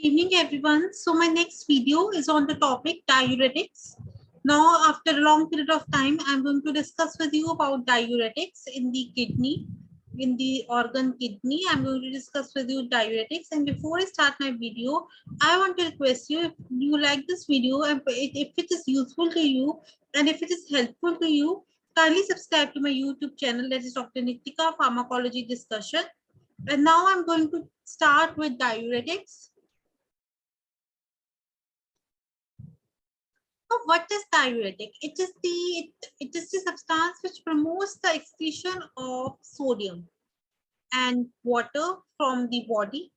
Evening everyone. So my next video is on the topic diuretics. Now after a long period of time, I'm going to discuss with you about diuretics in the kidney, in the organ kidney. I'm going to discuss with you diuretics. And before I start my video, I want to request you, if you like this video and if it is useful to you and if it is helpful to you, kindly subscribe to my YouTube channel, that is Dr. Nitika Pharmacology Discussion. And now I'm going to start with diuretics. So what is diuretic? It is the substance which promotes the excretion of sodium and water from the body.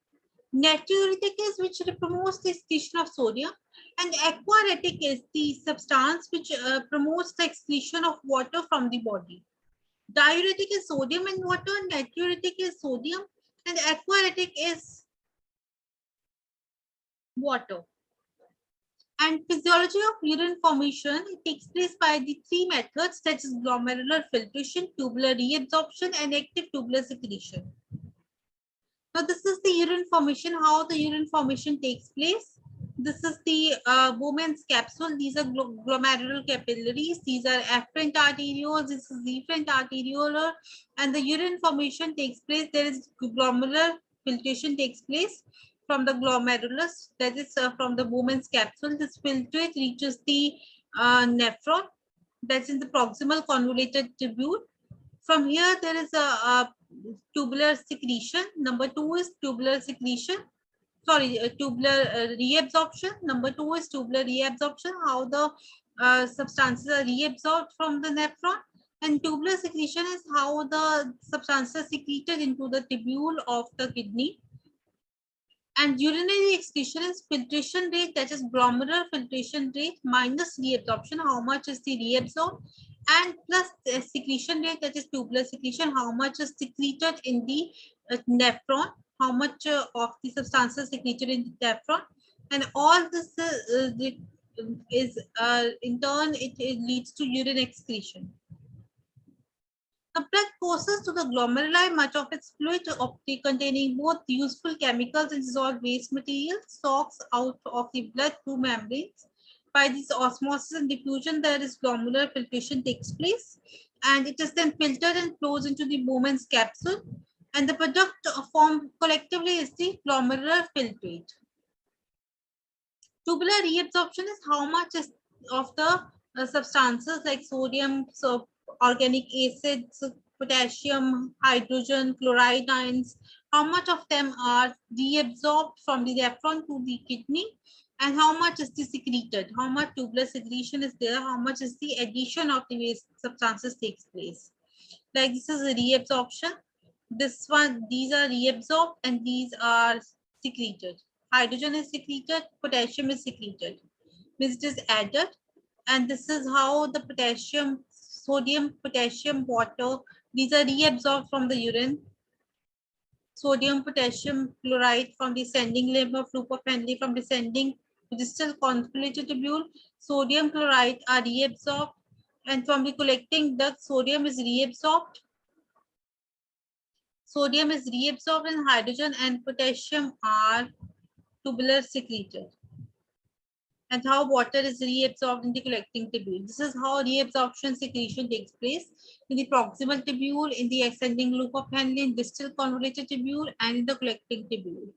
Natriuretic is which promotes the excretion of sodium, and aquaretic is the substance which promotes the excretion of water from the body. Diuretic is sodium and water, natriuretic is sodium, and aquaretic is water. And physiology of urine formation, it takes place by the three methods, that is glomerular filtration, tubular reabsorption, and active tubular secretion. Now this is the urine formation, how the urine formation takes place. This is the Bowman's capsule. These are glomerular capillaries. These are afferent arterioles. This is efferent arteriolar. And the urine formation takes place. There is glomerular filtration takes place from the glomerulus, that is from the Bowman's capsule. This filtrate reaches the nephron, that's in the proximal convoluted tubule. From here, there is a tubular secretion. Number two is tubular secretion. Tubular reabsorption. Number two is tubular reabsorption, how the substances are reabsorbed from the nephron. And tubular secretion is how the substances are secreted into the tubule of the kidney. And urinary excretion is filtration rate, that is glomerular filtration rate minus reabsorption, how much is the reabsorbed, and plus the secretion rate, that is tubular secretion, how much is secreted in the nephron, how much of the substances secreted in the nephron. And all this is in turn, it leads to urine excretion. The blood courses to the glomeruli, much of its fluid containing both useful chemicals and dissolved waste material soaks out of the blood through membranes. By this osmosis and diffusion, there is glomerular filtration takes place, and it is then filtered and flows into the Bowman's capsule. And the product formed collectively is the glomerular filtrate. Tubular reabsorption is how much is of the substances like sodium, so organic acids, potassium, hydrogen, chloride ions, how much of them are reabsorbed from the nephron to the kidney, and how much is the secreted, how much tubular secretion is there, how much is the addition of the waste substances takes place. Like this is a reabsorption. This one, these are reabsorbed and these are secreted. Hydrogen is secreted, potassium is secreted. Means it is added, and this is how the potassium, sodium, potassium, water, these are reabsorbed from the urine. Sodium, potassium, chloride from descending limb of loop of Henle, from descending distal convoluted tubule, sodium chloride are reabsorbed, and from the collecting duct, sodium is reabsorbed. Sodium is reabsorbed, and hydrogen and potassium are tubular secreted. And how water is reabsorbed in the collecting tubule. This is how reabsorption secretion takes place in the proximal tubule, in the ascending loop of Henle, in distal convoluted tubule, and in the collecting tubule.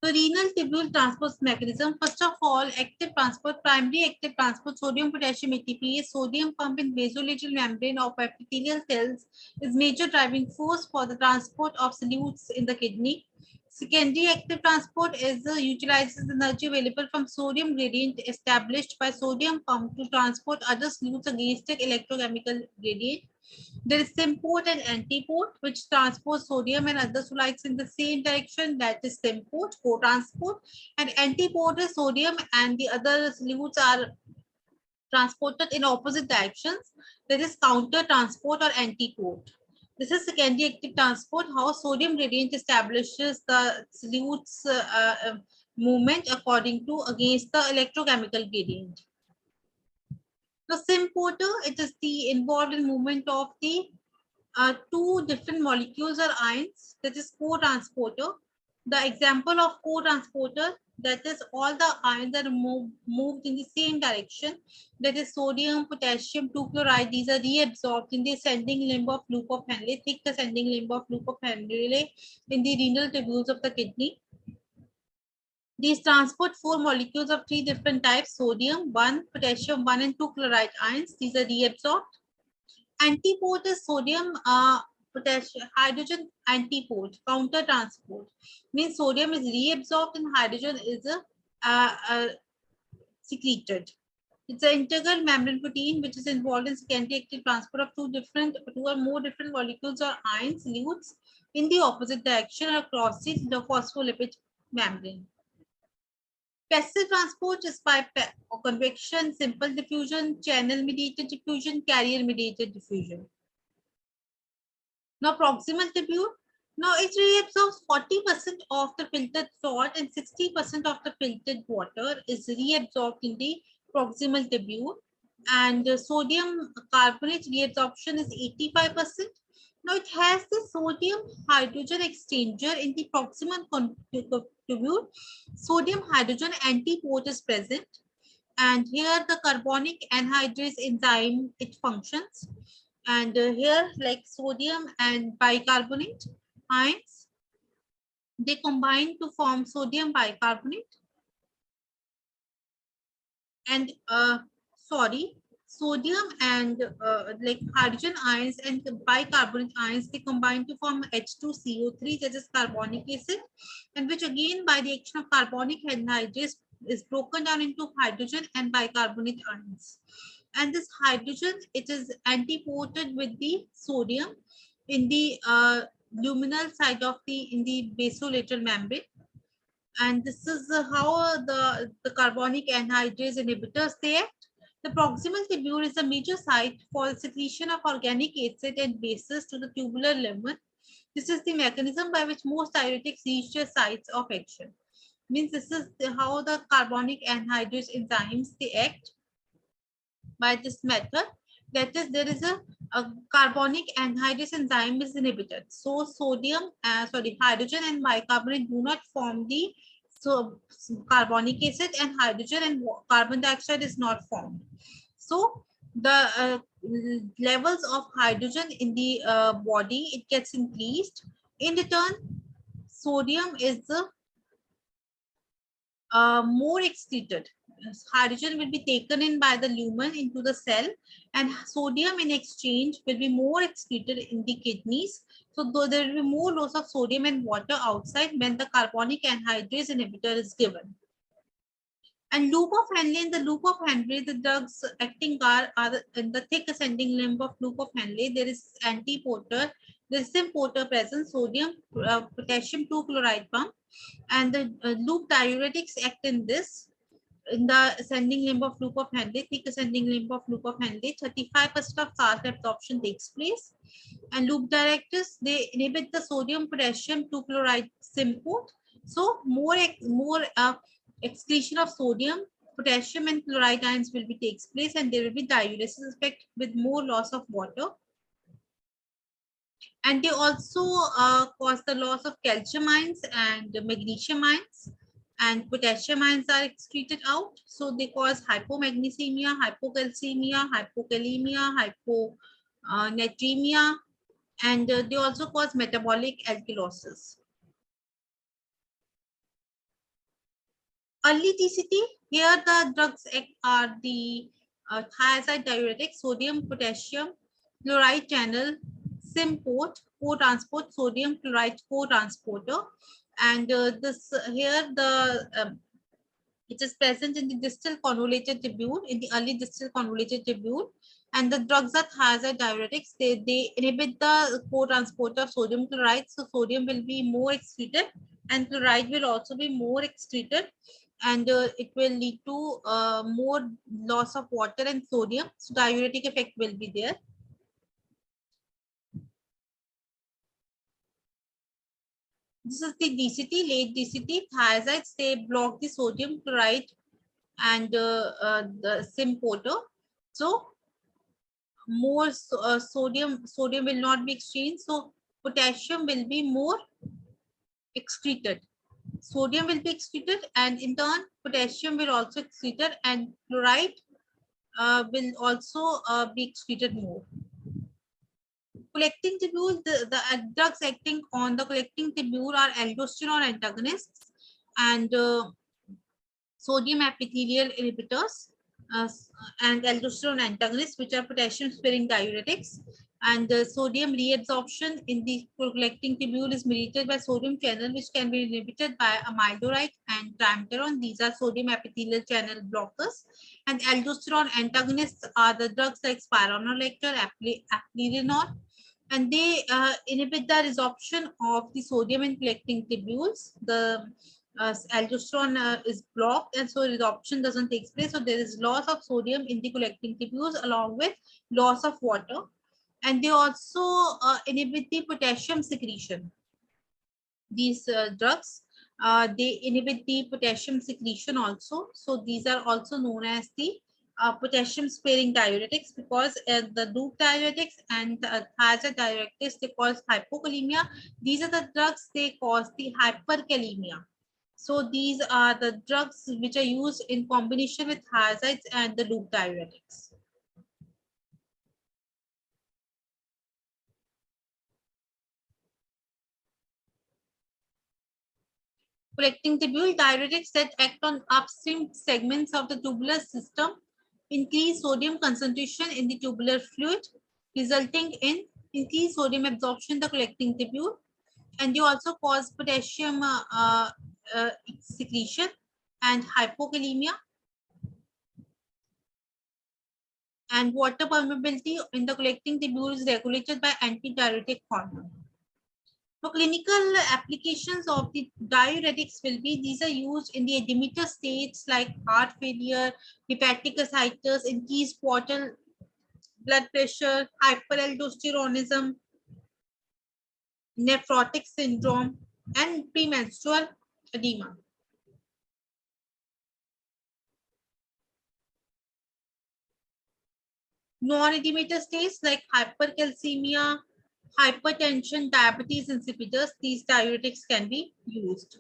So renal tubule transport mechanism. First of all, active transport, primary active transport, sodium potassium ATP, sodium pump in basolateral membrane of epithelial cells is major driving force for the transport of solutes in the kidney. Secondary active transport is utilizes energy available from sodium gradient established by sodium pump to transport other solutes against the electrochemical gradient. There is symport and antiport, which transport sodium and other solids in the same direction, that is symport, co-transport, and antiport is sodium and the other solutes are transported in opposite directions. There is counter transport or antiport. This is secondary active transport, how sodium gradient establishes the solutes movement according to against the electrochemical gradient. The symporter, it is the involved in movement of the two different molecules or ions, that is co-transporter. The example of co-transporter, that is all the ions are moved in the same direction, that is sodium, potassium, 2-chloride, these are reabsorbed in the ascending limb of loop of Henle, thick ascending limb of loop of Henle in the renal tubules of the kidney. These transport 4 molecules of 3 different types, sodium 1, potassium 1 and 2-chloride ions. These are reabsorbed. Antiport is sodium, potassium, hydrogen antiport, counter transport. Means sodium is reabsorbed and hydrogen is secreted. It's an integral membrane protein which is involved in secondary active transport of two or more different molecules or ions, solutes in the opposite direction across the phospholipid membrane. Passive transport is by convection, simple diffusion, channel mediated diffusion, carrier mediated diffusion. Now proximal tubule. Now it reabsorbs 40% of the filtered salt and 60% of the filtered water is reabsorbed in the proximal tubule. And sodium carbonate reabsorption is 85%. Now it has the sodium hydrogen exchanger in the proximal tubule. Sodium hydrogen antiport is present. And here the carbonic anhydrase enzyme, it functions. And here like sodium and bicarbonate ions, they combine to form sodium bicarbonate. And sodium and like hydrogen ions and bicarbonate ions, they combine to form H2CO3, that is carbonic acid, and which again by the action of carbonic anhydrase is broken down into hydrogen and bicarbonate ions. And this hydrogen, it is antiported with the sodium in the luminal side of in the basolateral membrane. And this is how the carbonic anhydrase inhibitors they act. The proximal tubule is a major site for secretion of organic acid and bases to the tubular lumen. This is the mechanism by which most diuretics reach their sites of action. Means this is how the carbonic anhydrase enzymes they act by this method. That is, there is a carbonic anhydrase enzyme is inhibited. So hydrogen and bicarbonate do not form the carbonic acid, and hydrogen and carbon dioxide is not formed. So the levels of hydrogen in the body, it gets increased. In return, sodium is more excreted. Hydrogen will be taken in by the lumen into the cell, and sodium in exchange will be more excreted in the kidneys. So though there will be more loss of sodium and water outside when the carbonic anhydrase inhibitor is given. And loop of Henle, in the loop of Henle, the drugs acting are in the thick ascending limb of loop of Henle. There is antiporter, there is symporter present, sodium, potassium 2-chloride pump, and the loop diuretics act in this. In the ascending limb of loop of Henle, thick ascending limb of loop of Henle, 35% of salt absorption takes place. And loop diuretics, they inhibit the sodium potassium 2-chloride symport. So more excretion of sodium, potassium and chloride ions will be takes place, and there will be diuresis effect with more loss of water. And they also cause the loss of calcium ions and magnesium ions, and potassium ions are excreted out. So they cause hypomagnesemia, hypocalcemia, hypokalemia, hyponatremia, and they also cause metabolic alkalosis. Early TCT, here the drugs are the thiazide diuretics, sodium, potassium, chloride channel, symport, co-transport, sodium chloride co-transporter. And this here it is present in the distal convoluted tubule, in the early distal convoluted tubule. And the drugs are thiazide diuretics. They inhibit the co-transporter of sodium chloride. So sodium will be more excreted and chloride will also be more excreted. And it will lead to more loss of water and sodium. So diuretic effect will be there. This is the DCT, late DCT. Thiazides, they block the sodium chloride and the symporter. So more sodium will not be exchanged. So potassium will be more excreted. sodium will be excreted, and in turn potassium will also excreted, and chloride will also be excreted more. Collecting tubule, the drugs acting on the collecting tubule are aldosterone antagonists and sodium epithelial inhibitors uh, and aldosterone antagonists, which are potassium-sparing diuretics. And sodium reabsorption in the collecting tubule is mediated by sodium channel, which can be inhibited by amiloride and triamterone. These are sodium epithelial channel blockers. And aldosterone antagonists are the drugs like spironolactone, eplerenone, and they inhibit the resorption of the sodium in collecting tubules. The aldosterone is blocked, and so resorption doesn't take place. So there is loss of sodium in the collecting tubules along with loss of water. And they also inhibit the potassium secretion. These drugs, they inhibit the potassium secretion also. So these are also known as the potassium sparing diuretics, because the loop diuretics and thiazide diuretics, they cause hypokalemia. These are the drugs they cause the hyperkalemia. So these are the drugs which are used in combination with thiazides and the loop diuretics. Collecting tubule diuretics that act on upstream segments of the tubular system increase sodium concentration in the tubular fluid, resulting in increased sodium absorption in the collecting tubule. And they also cause potassium secretion and hypokalemia. And water permeability in the collecting tubule is regulated by antidiuretic hormone. So clinical applications of the diuretics will be, these are used in the edematous states like heart failure, hepatic ascites, increased portal blood pressure, hyperaldosteronism, nephrotic syndrome, and premenstrual edema. Non-edematous states like hypercalcemia, hypertension, diabetes insipidus, these diuretics can be used.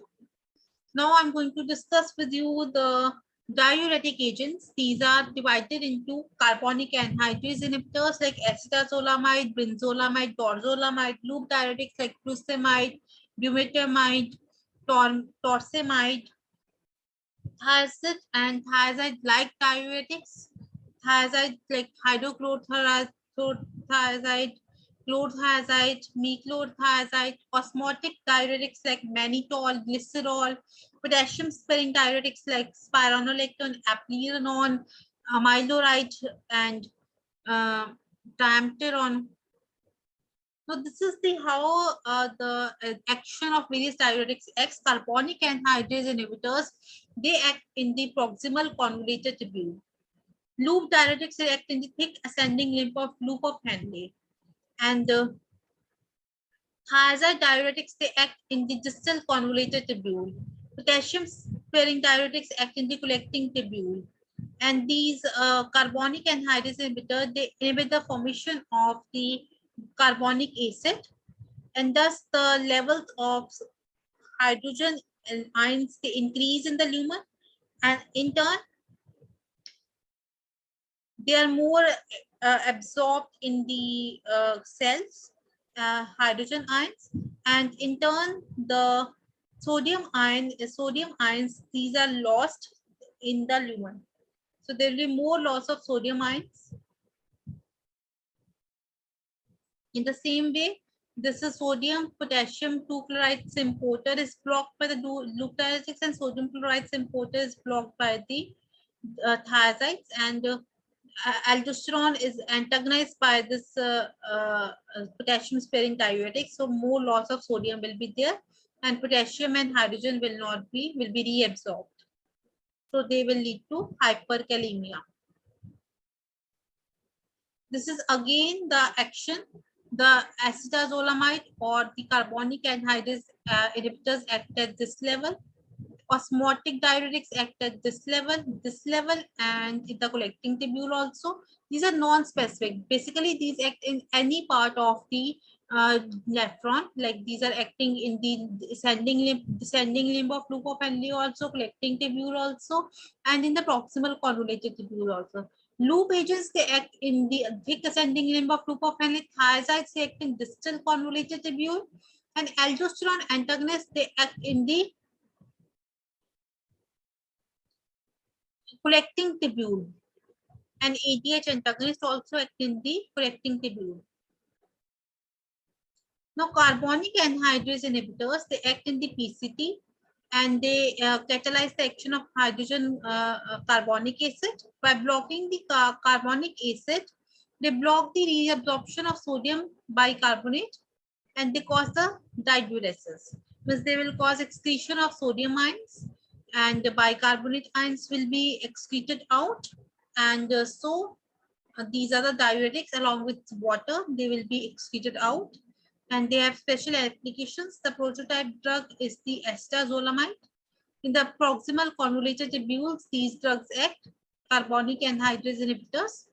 Now I'm going to discuss with you the diuretic agents. These are divided into carbonic anhydrase inhibitors like acetazolamide, brinzolamide, dorzolamide, loop diuretics like furosemide, bumetamide, torsemide, thiazide and thiazide-like diuretics, thiazide like hydrochlorothiazide, chlorothiazide, mechlorothiazide, osmotic diuretics like mannitol, glycerol, potassium-sparing diuretics like spironolactone, eplerenone, amiloride, and uh, triamterone. So this is the how the action of various diuretics acts. Carbonic anhydrase inhibitors, they act in the proximal convoluted tubule. Loop diuretics act in the thick ascending loop of Henle. And thiazide diuretics, they act in the distal convoluted tubule. Potassium sparing diuretics act in the collecting tubule. And these carbonic anhydrase inhibitors, they inhibit the formation of the carbonic acid, and thus the levels of hydrogen ions, they increase in the lumen, and in turn they are more absorbed in the cells, hydrogen ions, and in turn the sodium ions, these are lost in the lumen. So there will be more loss of sodium ions. In the same way, this is sodium potassium 2 chloride importer is blocked by the loop diuretics, and sodium chloride importer is blocked by the thiazides, and aldosterone is antagonized by this potassium sparing diuretic. So more loss of sodium will be there, and potassium and hydrogen will be reabsorbed. So they will lead to hyperkalemia. This is again the action. The acetazolamide or the carbonic anhydrase inhibitors act at this level. Osmotic diuretics act at this level, and in the collecting tubule also. These are non-specific. Basically, these act in any part of the nephron, like these are acting in the descending limb of loop of Henle also, collecting tubule also, and in the proximal convoluted tubule also. Loop agents, they act in the thick ascending limb of loop of Henle. Thiazides, they act in distal convoluted tubule, and aldosterone antagonists, they act in the collecting tubule, and ADH antagonists also act in the collecting tubule. Now, carbonic anhydrase inhibitors, they act in the PCT and they catalyze the action of hydrogen carbonic acid. By blocking the carbonic acid, they block the reabsorption of sodium bicarbonate and they cause the diuresis. Means they will cause excretion of sodium ions and the bicarbonate ions will be excreted out. And these are the diuretics along with water, they will be excreted out. And they have special applications. The prototype drug is the acetazolamide. In the proximal convoluted tubules, these drugs act, carbonic anhydrase inhibitors.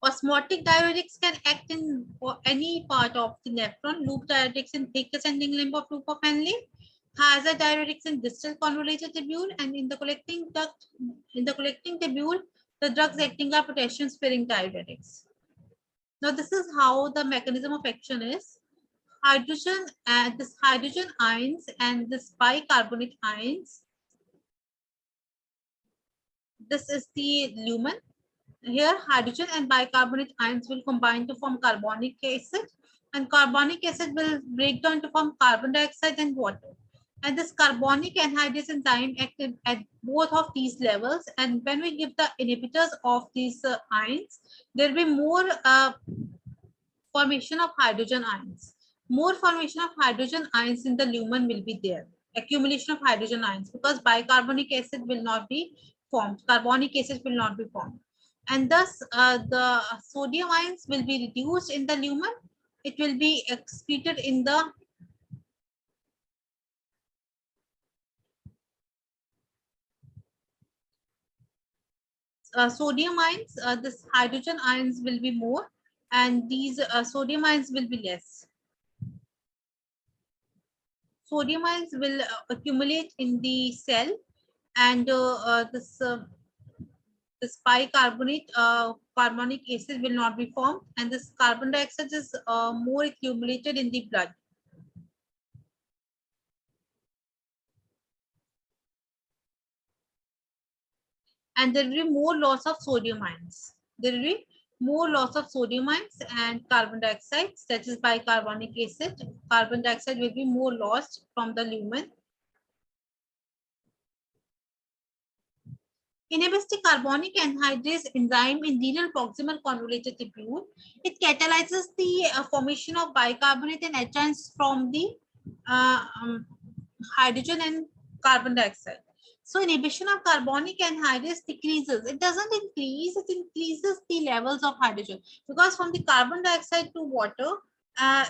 Osmotic diuretics can act in any part of the nephron. Loop diuretics in thick ascending limb of loop of Henle. Thiazide diuretics in distal convoluted tubule, and in the collecting tubule, the drugs acting are potassium-sparing diuretics. Now, this is how the mechanism of action is. Hydrogen and this hydrogen ions and this bicarbonate ions. This is the lumen. Here, hydrogen and bicarbonate ions will combine to form carbonic acid, and carbonic acid will break down to form carbon dioxide and water. And this carbonic anhydrase enzyme acted at both of these levels. And when we give the inhibitors of these ions, there will be more formation of hydrogen ions. More formation of hydrogen ions in the lumen will be there. Accumulation of hydrogen ions, because bicarbonic acid will not be formed. Carbonic acid will not be formed. And thus the sodium ions will be reduced in the lumen. It will be excreted in the sodium ions. This hydrogen ions will be more and these sodium ions will be less. Sodium ions will accumulate in the cell, and this bicarbonate carbonic acid will not be formed, and this carbon dioxide is more accumulated in the blood. And there will be more loss of sodium ions. There will be more loss of sodium ions and carbon dioxide, such as bicarbonic acid. Carbon dioxide will be more lost from the lumen. Inhibits the carbonic anhydrase enzyme in renal proximal convoluted tubule. It catalyzes the formation of bicarbonate and H ions from the hydrogen and carbon dioxide. So inhibition of carbonic anhydrase decreases. It doesn't increase, it increases the levels of hydrogen, because from the carbon dioxide to water,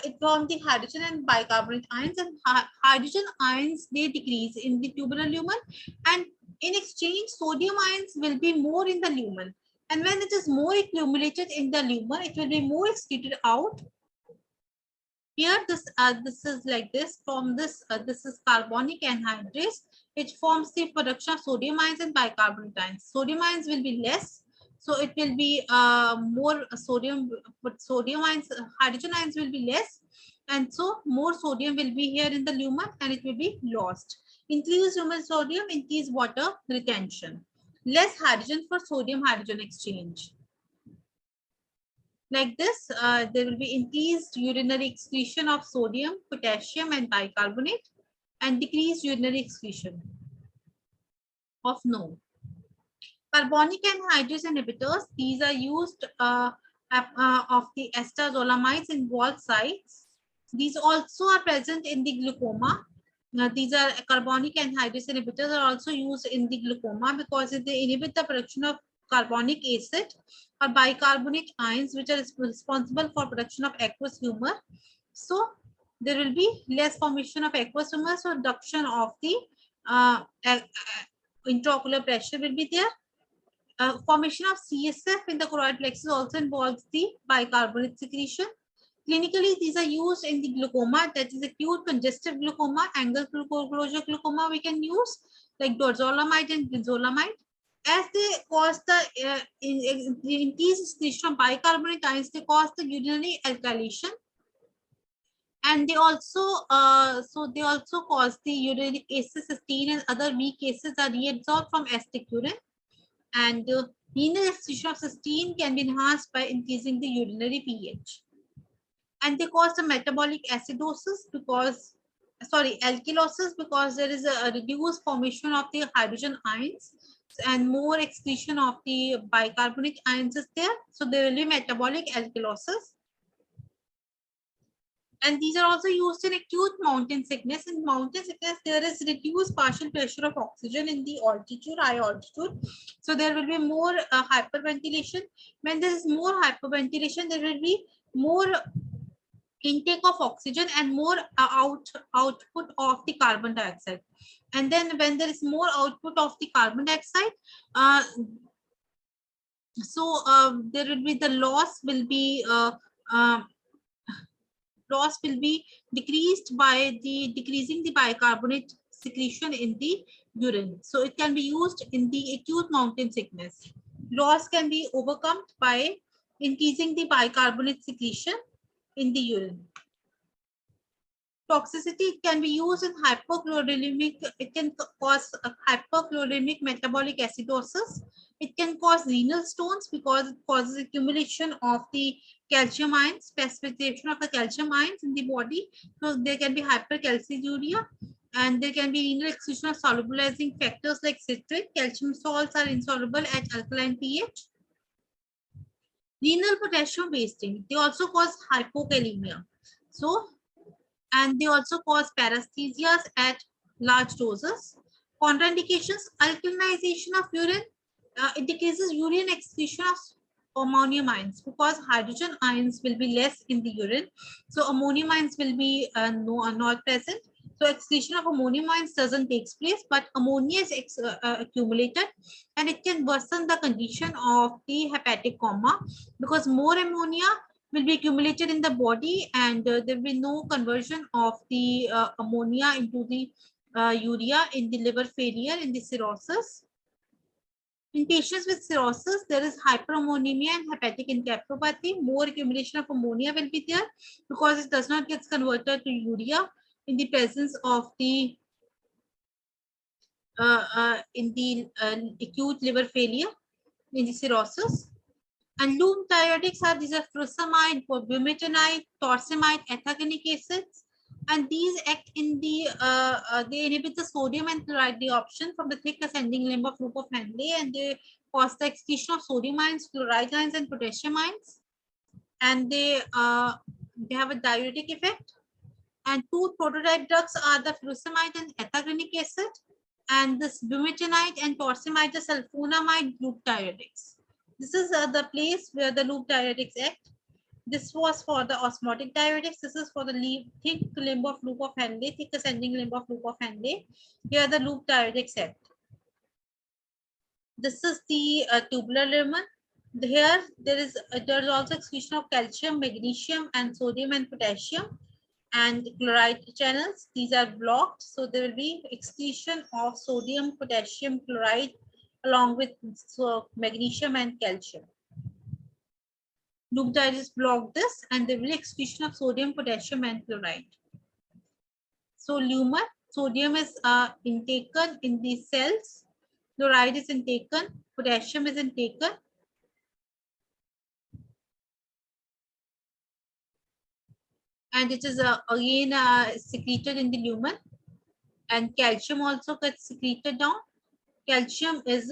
it forms the hydrogen and bicarbonate ions, and hydrogen ions, they decrease in the tubular lumen, and in exchange, sodium ions will be more in the lumen. And when it is more accumulated in the lumen, it will be more excreted out. Here, this is like this. From this, this is carbonic anhydrase. It forms the production of sodium ions and bicarbonate ions. Sodium ions will be less, so it will be more sodium. But sodium ions, hydrogen ions will be less, and so more sodium will be here in the lumen, and it will be lost. Increased lumen sodium, increased water retention. Less hydrogen for sodium-hydrogen exchange. Like this, there will be increased urinary excretion of sodium, potassium, and bicarbonate, and decreased urinary excretion of no. Carbonic anhydrase inhibitors, these are used of the acetazolamides in wall sites. These also are present in the glaucoma. These are carbonic anhydrase inhibitors are also used in the glaucoma because they inhibit the production of carbonic acid or bicarbonate ions, which are responsible for production of aqueous humor. So there will be less formation of aqueous humor, so reduction of the intraocular pressure will be there. Formation of CSF in the choroid plexus also involves the bicarbonate secretion. Clinically, these are used in the glaucoma, that is acute congestive glaucoma, angle closure glaucoma we can use, like dorzolamide and brinzolamide. As they cause the increased excretion of bicarbonate ions, they cause the urinary alkylation, and they also they also cause the uric acid, cysteine, and other weak acids are reabsorbed from acetic urine, and renal excretion of cysteine can be enhanced by increasing the urinary pH. And they cause the metabolic acidosis because, sorry, alkylosis, because there is a reduced formation of the hydrogen ions and more excretion of the bicarbonate ions is there. So there will be metabolic alkylosis. And these are also used in acute mountain sickness. In mountain sickness, there is reduced partial pressure of oxygen in the altitude, high altitude. So there will be more hyperventilation. When there is more hyperventilation, there will be more intake of oxygen and more output of the carbon dioxide. And then when there is more output of the carbon dioxide, there will be the loss will be decreased by the decreasing the bicarbonate secretion in the urine. So it can be used in the acute mountain sickness. Loss can be overcome by increasing the bicarbonate secretion in the urine. Toxicity can be used in hypochloremic. It can cause hypochloremic metabolic acidosis. It can cause renal stones because it causes accumulation of the calcium ions, precipitation of the calcium ions in the body. So there can be hypercalciuria, and there can be renal excretion of solubilizing factors like citrate. Calcium salts are insoluble at alkaline pH. Renal potassium wasting. They also cause hypokalemia. So, and they also cause paresthesias at large doses. Contraindications: alkalinization of urine. It decreases urine excretion of ammonium ions because hydrogen ions will be less in the urine. So ammonium ions will be not present. So excretion of ammonium ions doesn't take place, but ammonia is accumulated, and it can worsen the condition of the hepatic coma because more ammonia will be accumulated in the body, and there will be no conversion of the ammonia into the urea in the liver failure, in the cirrhosis. In patients with cirrhosis, there is hyperammonemia and hepatic encephalopathy. More accumulation of ammonia will be there because it does not get converted to urea in the presence of the acute liver failure in the cirrhosis. And loop diuretics are these are furosemide, bumetanide, torsemide, ethaconic acids, and these act in the they inhibit the sodium and chloride desorption from the thick ascending limb of loop of Henle, and they cause the excretion of sodium ions, chloride ions, and potassium ions, and they have a diuretic effect. And two prototype drugs are the furosemide and ethaconic acid, and this bumetanide and torsemide, the sulfonamide loop diuretics. This is the place where the loop diuretics act. This was for the osmotic diuretics. This is for the thick limb of loop of Henle, thick ascending limb of loop of Henle. Here the loop diuretics act. This is the tubular lumen. Here there is also excretion of calcium, magnesium, and sodium and potassium, and chloride channels. These are blocked, so there will be excretion of sodium, potassium, chloride, along with magnesium and calcium. Loop diuretics block this, and there will be excretion of sodium, potassium, and chloride. So lumen, sodium is intaken in the cells, chloride is intaken, potassium is intaken. And it is again secreted in the lumen, and calcium also gets secreted down. Calcium is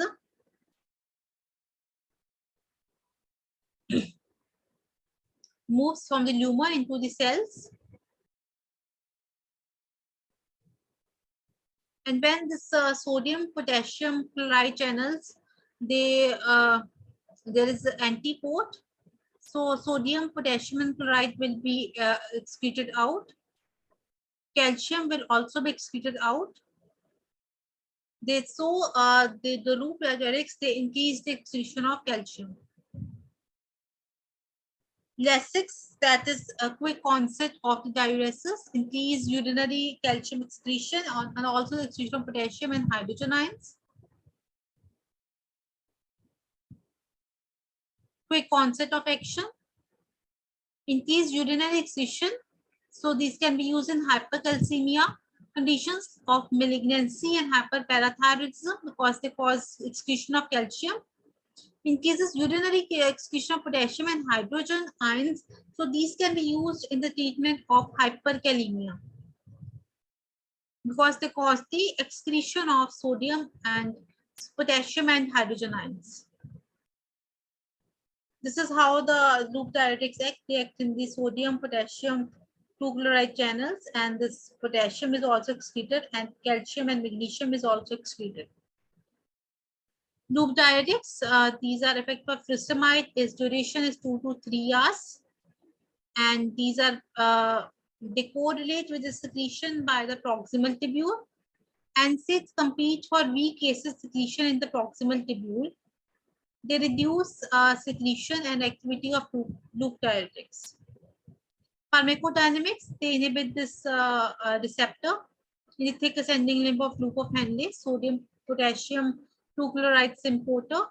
moves from the lumen into the cells. And when this sodium potassium chloride channels, there is an antiport. So sodium, potassium, and chloride will be excreted out. Calcium will also be excreted out. The loop diuretics, they increase the excretion of calcium. Lasix, that is a quick onset of the diuresis, increase urinary calcium excretion and also the excretion of potassium and hydrogen ions. Quick onset of action, increase urinary excretion. So these can be used in hypercalcemia, conditions of malignancy and hyperparathyroidism because they cause excretion of calcium. Increases urinary excretion of potassium and hydrogen ions. So these can be used in the treatment of hyperkalemia because they cause the excretion of sodium and potassium and hydrogen ions. This is how the loop diuretics act. They act in the sodium, potassium, 2-chloride channels, and this potassium is also excreted, and calcium and magnesium is also excreted. Loop diuretics, these are effective of furosemide. Its duration is 2 to 3 hours, and these are they correlate with the secretion by the proximal tubule. NSAIDs compete for weak acid secretion in the proximal tubule. They reduce secretion and activity of loop diuretics. Pharmacodynamics, they inhibit this receptor in the thick ascending limb of loop of Henle, sodium, potassium, 2-chloride importer.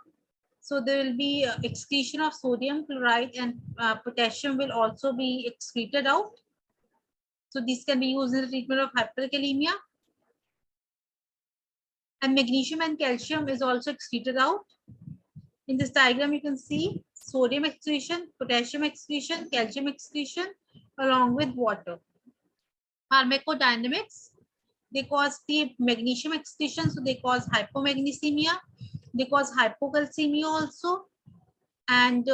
So there will be excretion of sodium chloride, and potassium will also be excreted out. So these can be used in the treatment of hyperkalemia. And magnesium and calcium is also excreted out. In this diagram, you can see sodium excretion, potassium excretion, calcium excretion, along with water. Pharmacodynamics, they cause the magnesium excretion, so they cause hypomagnesemia, they cause hypocalcemia also, and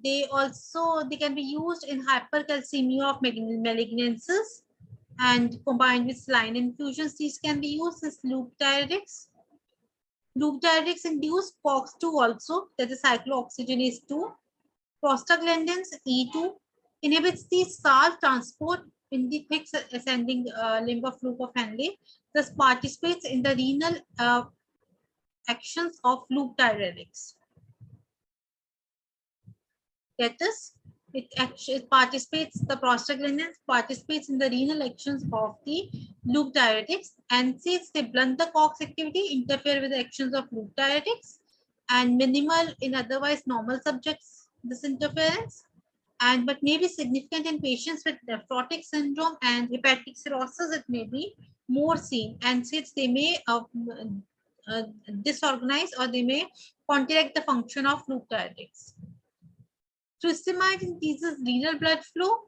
they can be used in hypercalcemia of malignancies, and combined with saline infusions, these can be used as loop diuretics. Loop diuretics induce COX-2 also, that is cyclooxygenase 2. Prostaglandins E2 inhibits the salt transport in the thick ascending limb of loop of Henle, thus participates in the renal actions of loop diuretics. That is, it participates, the prostaglandins participates in the renal actions of the loop diuretics, and since they blunt the COX activity, interfere with the actions of loop diuretics, and minimal in otherwise normal subjects, this interference, and but may be significant in patients with nephrotic syndrome and hepatic cirrhosis. It may be more seen, and since they may disorganize or they may counteract the function of loop diuretics. Furosemide increases renal blood flow,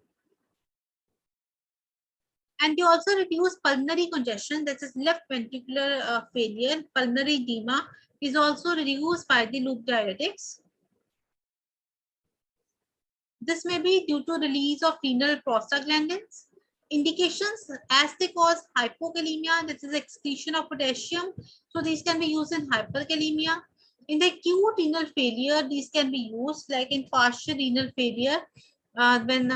and they also reduce pulmonary congestion, that is left ventricular failure. Pulmonary edema is also reduced by the loop diuretics. This may be due to release of renal prostaglandins. Indications, as they cause hypokalemia, that is excretion of potassium, so these can be used in hyperkalemia. In the acute renal failure, these can be used like in partial renal failure when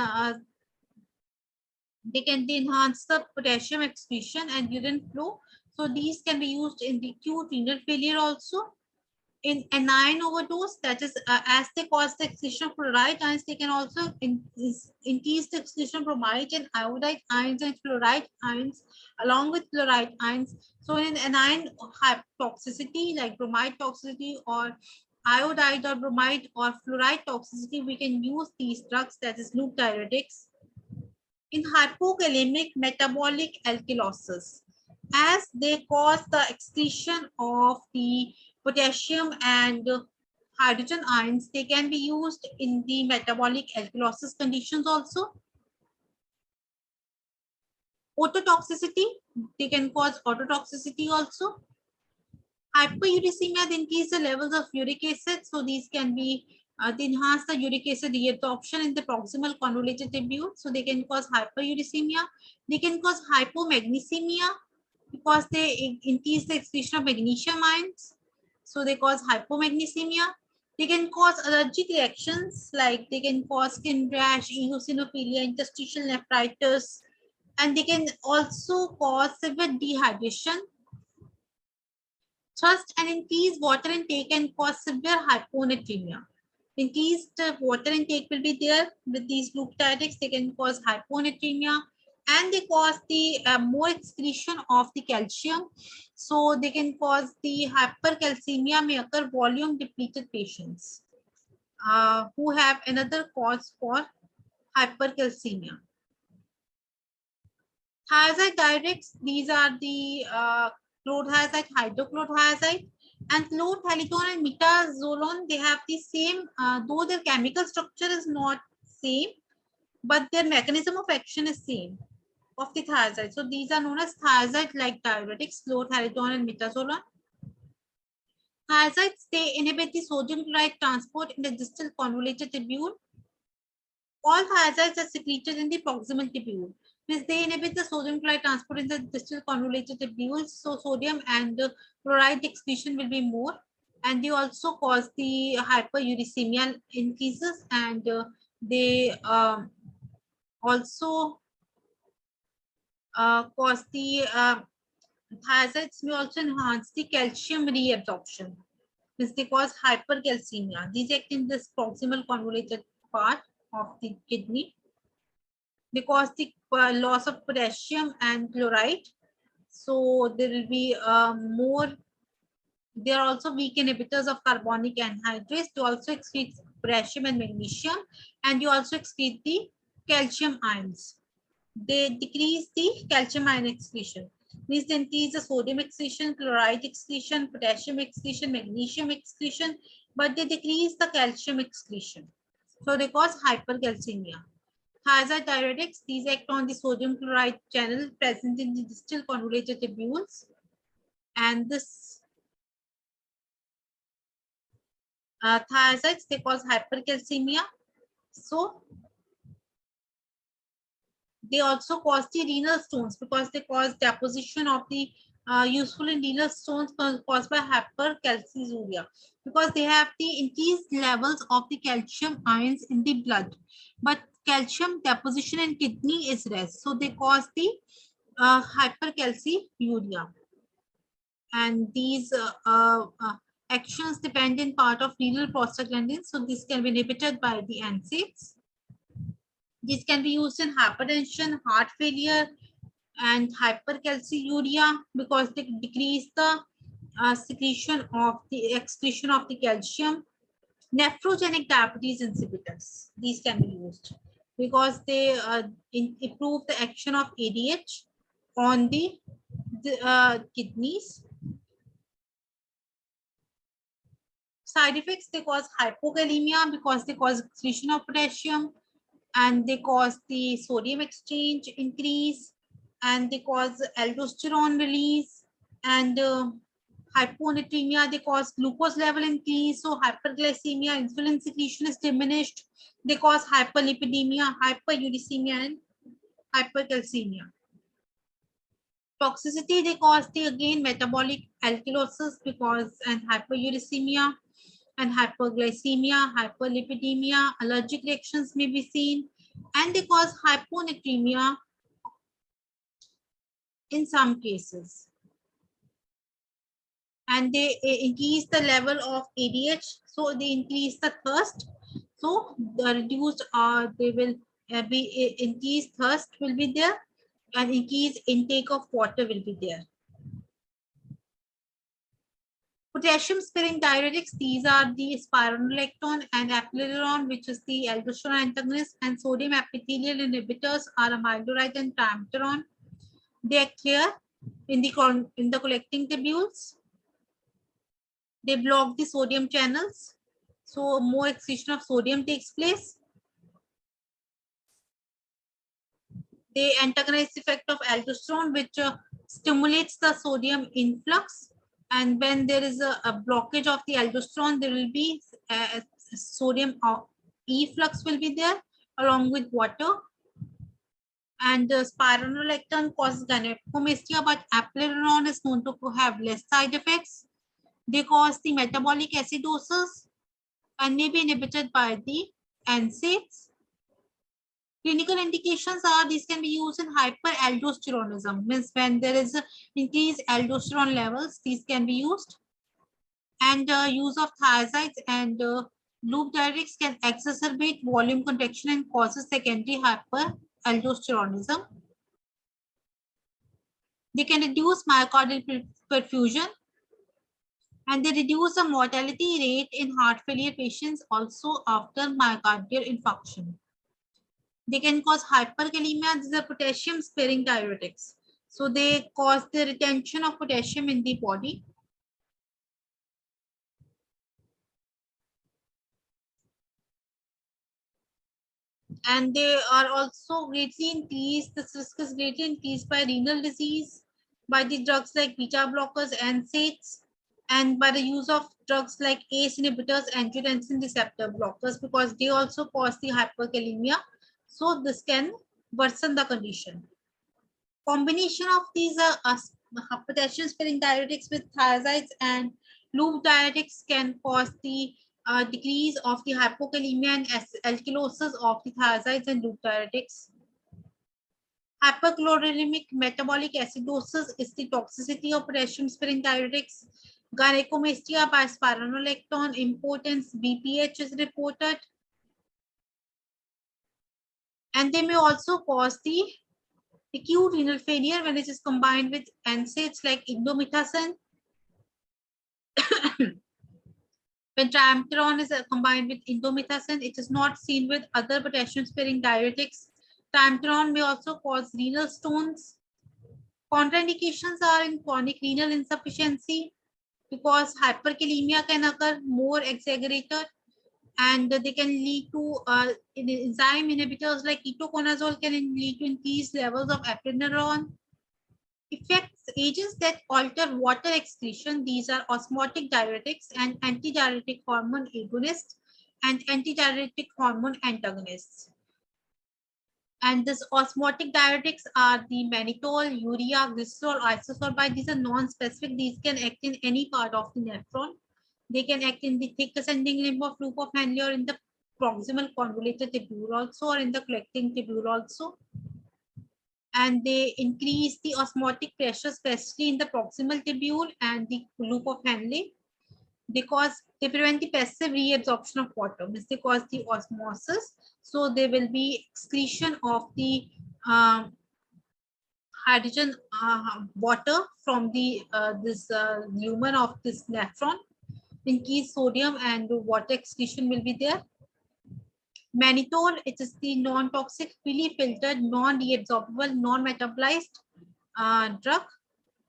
they can enhance the potassium excretion and urine flow. So these can be used in the acute renal failure also. In anion overdose, that is as they cause the excretion of fluoride ions, they can also increase the excretion of bromide and iodide ions and fluoride ions along with fluoride ions. So in anion toxicity like bromide toxicity or iodide or bromide or fluoride toxicity, we can use these drugs, that is loop diuretics. In hypokalemic metabolic alkalosis, as they cause the excretion of the potassium and hydrogen ions, they can be used in the metabolic alkalosis conditions also. Ototoxicity, they can cause ototoxicity also. Hyperuricemia, they increase the levels of uric acid, so these can be they enhance the uric acid reabsorption in the proximal convoluted tubule, so they can cause hyperuricemia. They can cause hypomagnesemia because they increase the excretion of magnesium ions, so they cause hypomagnesemia. They can cause allergic reactions, like they can cause skin rash, eosinophilia, interstitial nephritis, and they can also cause severe dehydration. Thirst and increased water intake can cause severe hyponatremia. Increased water intake will be there with these glutatics. They can cause hyponatremia, and they cause the more excretion of the calcium. So they can cause the hypercalcemia may occur volume depleted patients who have another cause for hypercalcemia. Thiazide diuretics, these are the chlorothiazide, hydrochlorothiazide, and chlorothalidone and metazolone. They have the same, though their chemical structure is not same, but their mechanism of action is same of the thiazide. So these are known as thiazide-like diuretics, chlorothalidone and metazolone. Thiazides, they inhibit the sodium chloride transport in the distal convoluted tubule. All thiazides are secreted in the proximal tubule. Means they inhibit the sodium chloride transport in the distal convoluted tubules. So sodium and chloride excretion will be more. And they also cause the hyperuricemia increases, and they also cause the thiazides may also enhance the calcium reabsorption. Means they cause hypercalcemia. These act in this proximal convoluted part of the kidney. They cause the loss of potassium and chloride. So there will be more. They are also weak inhibitors of carbonic anhydrase. They also excrete potassium and magnesium, and you also excrete the calcium ions. They decrease the calcium ion excretion. Means they increase the sodium excretion, chloride excretion, potassium excretion, magnesium excretion, but they decrease the calcium excretion. So they cause hypercalcemia. Thiazide diuretics, these act on the sodium chloride channel present in the distal convoluted tubules. And this thiazides, they cause hypercalcemia. So they also cause the renal stones because they cause deposition of the useful in renal stones caused by hypercalciuria, because they have the increased levels of the calcium ions in the blood, but calcium deposition in kidney is less, so they cause the hypercalciuria. And these actions depend in part of renal prostaglandins, so this can be inhibited by the NSAIDs. These can be used in hypertension, heart failure, and hypercalciuria because they decrease the excretion of the calcium. Nephrogenic diabetes inhibitors, these can be used because they improve the action of ADH on the kidneys. Side effects, they cause hypokalemia because they cause excretion of potassium, and they cause the sodium exchange increase, and they cause aldosterone release, and hyponatremia, they cause glucose level increase, so hyperglycemia, insulin secretion is diminished, they cause hyperlipidemia, hyperuricemia, and hypercalcemia. Toxicity, they cause the again metabolic alkalosis because and hyperuricemia and hyperglycemia, hyperlipidemia, allergic reactions may be seen, and they cause hyponatremia in some cases. And they increase the level of ADH, so they increase the thirst. So the reduced they will be increased thirst will be there, and increased intake of water will be there. Potassium-sparing diuretics, these are the spironolactone and aplerenone, which is the aldosterone antagonist, and sodium epithelial inhibitors are amiloride and triamterone. They are clear in the collecting tubules. They block the sodium channels, so more excretion of sodium takes place. They antagonize the effect of aldosterone, which stimulates the sodium influx. And when there is a blockage of the aldosterone, there will be sodium efflux will be there along with water. And spironolactone causes gynecomastia, but aplerenone is known to have less side effects. They cause the metabolic acidosis and may be inhibited by the NSAIDs. Clinical indications are these can be used in hyperaldosteronism, means when there is increased aldosterone levels, these can be used. And use of thiazides and Loop diuretics can exacerbate volume contraction and causes secondary hyperaldosteronism. They can reduce myocardial perfusion, and they reduce the mortality rate in heart failure patients also after myocardial infarction. They can cause hyperkalemia. These are potassium-sparing diuretics. So they cause the retention of potassium in the body. And they are also greatly increased, this risk is greatly increased by renal disease, by the drugs like beta blockers, NSAIDs, and by the use of drugs like ACE inhibitors, angiotensin receptor blockers, because they also cause the hyperkalemia. So this can worsen the condition. Combination of these potassium-sparing diuretics with thiazides and loop diuretics can cause the decrease of the hypokalemia and alkalosis of the thiazides and loop diuretics. Hyperchloremic metabolic acidosis is the toxicity of potassium-sparing diuretics. Gynecomastia by spironolactone, impotence, BPH is reported. And they may also cause the acute renal failure when it is combined with NSAIDs like indomethacin. When triamcinolone is combined with indomethacin, it is not seen with other potassium-sparing diuretics. Triamcinolone may also cause renal stones. Contraindications are in chronic renal insufficiency because hyperkalemia can occur more exaggerated, and they can lead to enzyme inhibitors like ketoconazole can lead to increased levels of epinephrine. Effects, agents that alter water excretion, these are osmotic diuretics and antidiuretic hormone agonists and antidiuretic hormone antagonists. And this osmotic diuretics are the mannitol, urea, glycerol, isosorbide. These are non-specific. These can act in any part of the nephron. They can act in the thick ascending limb of loop of Henle or in the proximal convoluted tubule also, or in the collecting tubule also. And they increase the osmotic pressure, especially in the proximal tubule and the loop of Henle, because they prevent the passive reabsorption of water, means they cause the osmosis. So there will be excretion of the hydrogen water from the this lumen of this nephron. Increased sodium and water excretion will be there. Mannitol, it is the non-toxic, fully filtered, non-reabsorbable, non-metabolized drug.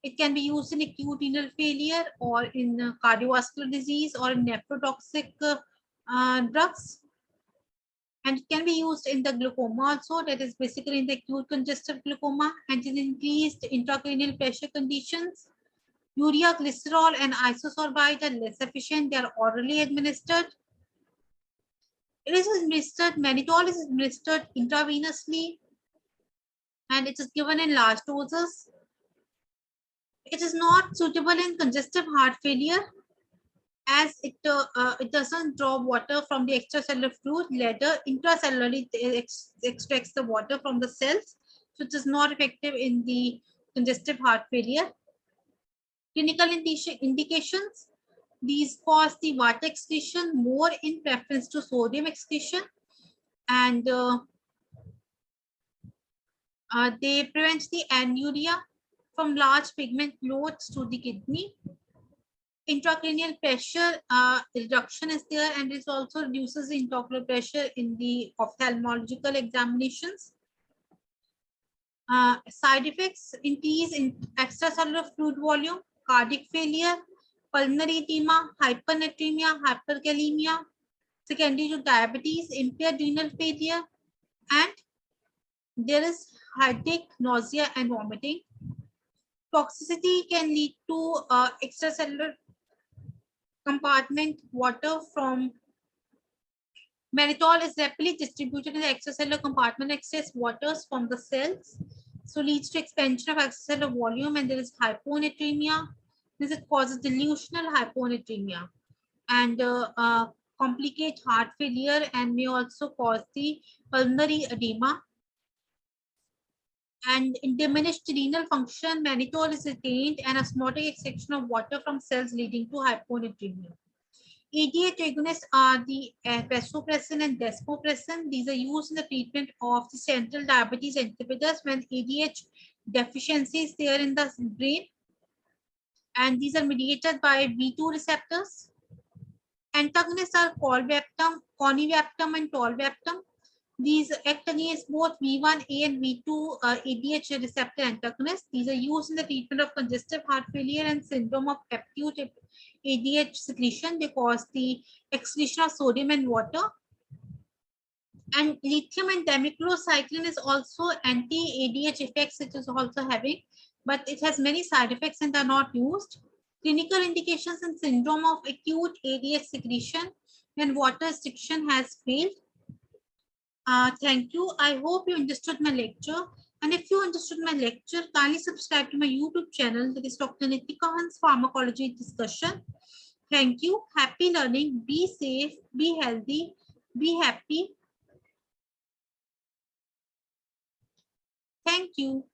It can be used in acute renal failure or in cardiovascular disease or in nephrotoxic drugs. And it can be used in the glaucoma also, that is basically in the acute congestive glaucoma, and in increased intracranial pressure conditions. Urea, glycerol, and isosorbide are less efficient. They are orally administered. It is administered, mannitol is administered intravenously, and it is given in large doses. It is not suitable in congestive heart failure as it doesn't draw water from the extracellular fluid. Later, intracellularly it extracts the water from the cells, so it is not effective in the congestive heart failure. Clinical indications, these cause the water excretion more in preference to sodium excretion, and they prevent the anuria from large pigment loads to the kidney. Intracranial pressure reduction is there, and it also reduces the intraocular pressure in the ophthalmological examinations. Side effects, increase in extracellular fluid volume, cardiac failure, pulmonary edema, hypernatremia, hyperkalemia, secondary to diabetes, impaired renal failure, and there is headache, nausea, and vomiting. Toxicity can lead to extracellular compartment water from mannitol is rapidly distributed in the extracellular compartment, excess waters from the cells, so leads to expansion of extracellular volume, and there is hyponatremia. This causes delusional hyponatremia and complicate heart failure and may also cause the pulmonary edema. And in diminished renal function, mannitol is retained and osmotic extraction of water from cells leading to hyponatremia. ADH agonists are the vasopressin and desmopressin. These are used in the treatment of the central diabetes insipidus when ADH deficiency is there in the brain. And these are mediated by V2 receptors. Antagonists are colvaptam, conivaptam, and tolvaptam. These act against both V1A and V2 ADH receptor antagonists. These are used in the treatment of congestive heart failure and syndrome of acute ADH secretion. They cause the excretion of sodium and water. And lithium and demiclocycline is also anti-ADH effects it is also having, but it has many side effects and are not used. Clinical indications in syndrome of acute ADH secretion when water restriction has failed. Thank you. I hope you understood my lecture. And if you understood my lecture, kindly subscribe to my YouTube channel, that is Dr. Nitika Hans Pharmacology Discussion. Thank you. Happy learning. Be safe, be healthy, be happy. Thank you.